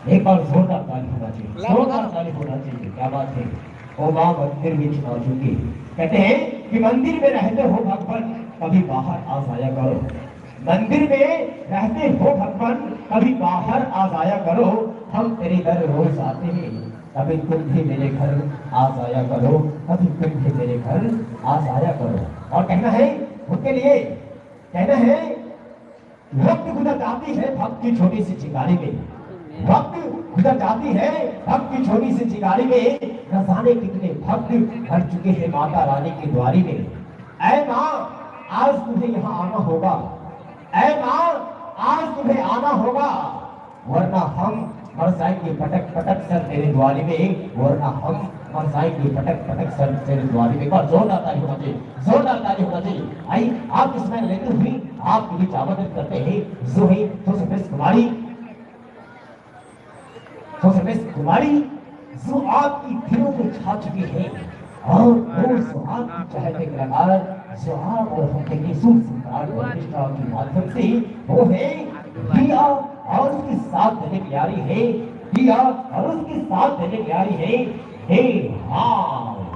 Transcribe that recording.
एक बार जोरदार ताली होना चाहिए, जोरदार ताली होना चाहिए। क्या बात है। ओ माँ मंदिर में नाचूंगी। कहते हैं कि मंदिर में रहते हो भगवान, कभी बाहर आ जाया करो। मंदिर में रहते हो भगवान, कभी बाहर आ जाया करो। हम तेरे घर रोज आते हैं, कभी तुम भी मेरे घर आ जाया करो, कभी तुम भी मेरे घर आ जाया करो। और कहना है उनके लिए, कहना है वक्त गुजर जाती है भक्त की छोटी सी चिंगारी में, वक्त गुजर जाती है भक्त की छोटी सी चिंगारी में। न जाने कितने भक्त भर चुके हैं माता रानी की द्वारी में। ऐ माँ आज तुम्हें यहाँ आना होगा, ऐ माँ आज तुम्हें आना होगा, वरना हम मर जाएंगे पटक पटक सर तेरे द्वारी में, वरना हम मर जाएंगे पटक पटक सर तेरे द्वारी में। और जोरदार ताली होना चाहिए, जोरदार ताली होना चाहिए। आई आप इसमें लेते हुए आप भी आमंत्रित करते हैं जो है सुमिस कुमारी, सुमिस कुमारी जो आपकी दिलों में छा चुकी है और वो सुहाग की चहलते कलाकार जो आप और हम के सुसंस्कार प्रतिष्ठा के माध्यम से वो है दिया और उसके साथ देने की यारी है, दिया और उसके साथ देने की यारी है। हे हाँ